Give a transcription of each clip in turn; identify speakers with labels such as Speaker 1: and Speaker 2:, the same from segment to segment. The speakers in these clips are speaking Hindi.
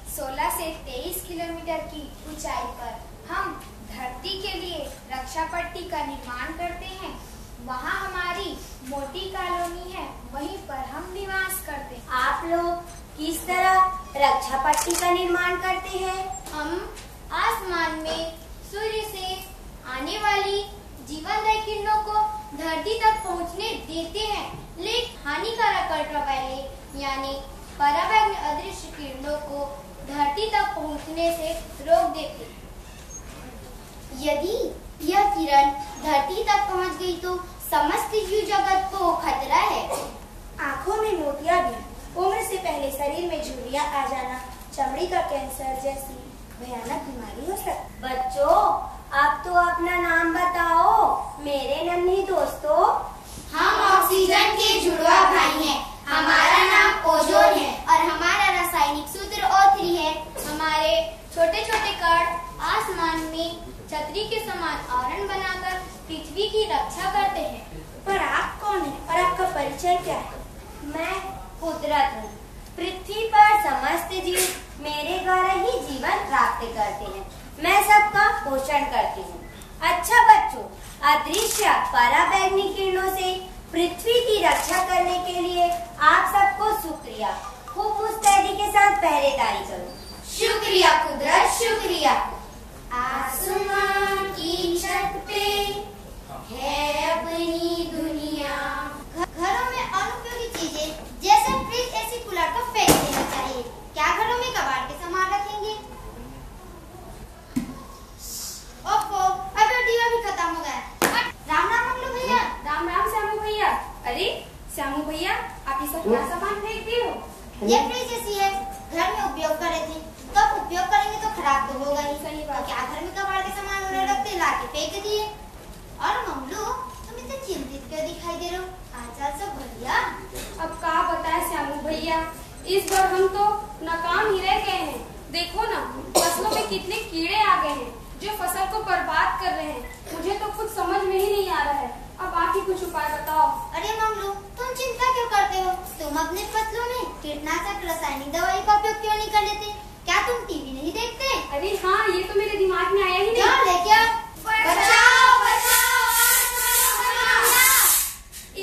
Speaker 1: 16 से 23 किलोमीटर की ऊंचाई पर हम धरती के लिए रक्षा पट्टी का निर्माण करते हैं। वहाँ हमारी मोटी कॉलोनी है, वहीं पर हम निवास करते हैं।
Speaker 2: आप लोग किस तरह रक्षा पट्टी का निर्माण करते हैं?
Speaker 1: हम आसमान में सूर्य से आने वाली जीवनदायी किरणों को धरती तक पहुंचने देते हैं, लेकिन हानिकारक अल्ट्रावायलेट यानी पराबैंगनी अदृश्य किरणों को धरती तक पहुंचने से रोक देते हैं।
Speaker 2: यदि यह किरण धरती तक पहुंच गई तो समस्त जीव जगत को खतरा है।
Speaker 3: आँखों में मोतियाबिंद, उम्र से पहले शरीर में झुर्रियां आ जाना, चमड़ी का कैंसर जैसी भयानक बीमारी हो सकती।
Speaker 2: बच्चों, अब तो अपना नाम बताओ मेरे नन्हे दोस्तों।
Speaker 1: हम ऑक्सीजन के जुड़वा भाई हैं। हमारा नाम ओजोन है और हमारा रासायनिक सूत्र O3 है। हमारे छोटे छोटे कण आसमान में छतरी के समान आवरण बनाकर पृथ्वी की रक्षा करते हैं।
Speaker 3: पर आप कौन हैं और आपका परिचय क्या है?
Speaker 2: मैं कुदरत हूँ। पृथ्वी पर समस्त जीव मेरे द्वारा ही जीवन प्राप्त करते हैं। मैं सबका पोषण करती हूँ। अच्छा बच्चों, अदृश्य पराबैंगनी किरणों से पृथ्वी की रक्षा करने के लिए आप सबको शुक्रिया। खूब मुस्तैदी के साथ पहरेदारी करो।
Speaker 1: शुक्रिया कुदरत, शुक्रिया। आसमान की छत पे है अपनी दुनिया।
Speaker 2: घरों में अनुपयोगी चीजें जैसे फ्रिज, एसी, कूलर को फेंक देना चाहिए। क्या घरों में कबाड़ के सामान रखेंगे? ओफो, अब तो दीवा भी खत्म हो गया। राम राम मंगलू भैया।
Speaker 3: राम राम श्यामू भैया। अरे श्यामू भैया, आप ये सब क्या सामान फेंक दिए हो?
Speaker 2: ये फ्रिज एसी है, घर में उपयोग कर रहे थे, तो अब उपयोग करेंगे तो खराब तो होगा ही।
Speaker 3: सही
Speaker 2: तो
Speaker 3: बात।
Speaker 2: क्या घर में कबाड़ के सामान उन्हें रखते लाके फेंक दिए। और मंगलू, तुम इतने चिंतित क्यों दिखाई दे रहे हो? हालचाल सब बढ़िया?
Speaker 3: अब क्या बताएं श्यामू भैया, इस बार हम तो नाकाम ही रह गए हैं। देखो ना, फसलों में कितने कीड़े आ गए हैं जो फसल को बर्बाद कर रहे हैं। मुझे तो कुछ समझ में ही नहीं आ रहा है। अब आप ही कुछ उपाय बताओ।
Speaker 2: अरे मंगलू, तुम चिंता क्यों करते हो? तुम अपने फसलों में कीटनाशक रासायनिक दवाई का उपयोग क्यों नहीं कर लेते? क्या तुम टीवी नहीं देखते?
Speaker 3: अरे हाँ, ये तो मेरे दिमाग में आया ही नहीं।
Speaker 2: क्या ले क्या?
Speaker 1: बचाओ, बचाओ,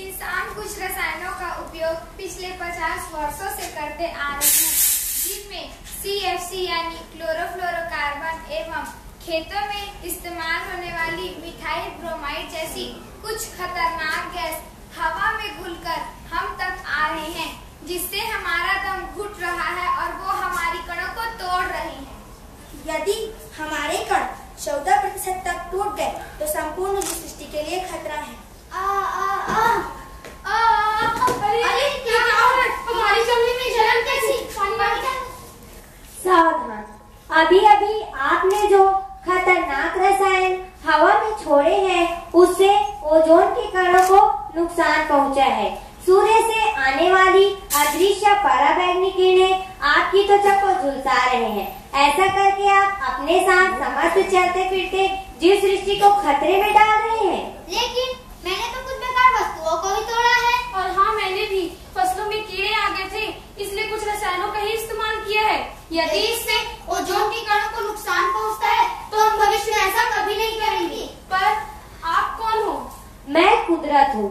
Speaker 1: इंसान कुछ रसायनों का उपयोग पिछले 50 वर्षों से करते आ रहे हैं, जिनमें CFC यानी क्लोरोफ्लोरोकार्बन एवं खेतों में इस्तेमाल होने वाली मिथाइल ब्रोमाइड जैसी कुछ खतरनाक गैस हवा में घुलकर हम तक आ रहे हैं, जिससे हमारा दम घुट रहा है और वो हमारी कणों को तोड़ रहे हैं।
Speaker 3: यदि हमारे कण 14% तक टूट गए तो संपूर्ण जीव सृष्टि के लिए खतरा है।
Speaker 1: अरे क्या हो रहा है? हमारी जमीन में जलन कैसी?
Speaker 2: सावधान, अभी अभी आपने जो खतरनाक रसायन हवा में छोड़े हैं, उससे ओजोन के कणों को नुकसान पहुंचा है। सूर्य से आने वाली अदृश्य पराबैंगनी किरणें आपकी त्वचा को झुलसा रहे हैं। ऐसा करके आप अपने साथ समस्त चलते फिरते जीव सृष्टि को खतरे में डाल रहे हैं। लेकिन मैंने तो कुछ बेकार वस्तुओं को ही तोड़ा है।
Speaker 3: और हाँ, मैंने भी। फसलों में कीड़े आ गए थे, इसलिए कुछ रसायनों का ही इस्तेमाल किया है।
Speaker 1: यदि इससे ओजोन के कणों को नुकसान पहुंचता है तो हम भविष्य में ऐसा कभी नहीं करेंगे।
Speaker 3: पर आप कौन हो?
Speaker 2: मैं कुदरत हूँ।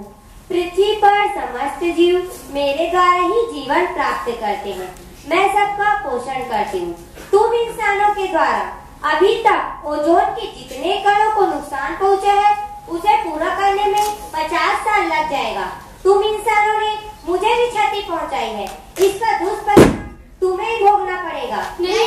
Speaker 2: पृथ्वी पर समस्त जीव मेरे द्वारा ही जीवन प्राप्त करते हैं। मैं सबका पोषण करती हूँ। तुम इंसानों के द्वारा अभी तक ओजोन के जितने कणों को नुकसान पहुँचा है, उसे पूरा करने में 50 साल लग जाएगा। तुम इंसानों ने मुझे भी क्षति पहुँचाई है, इसका दुष्परिणाम तुम्हें भोगना पड़ेगा।
Speaker 3: नहीं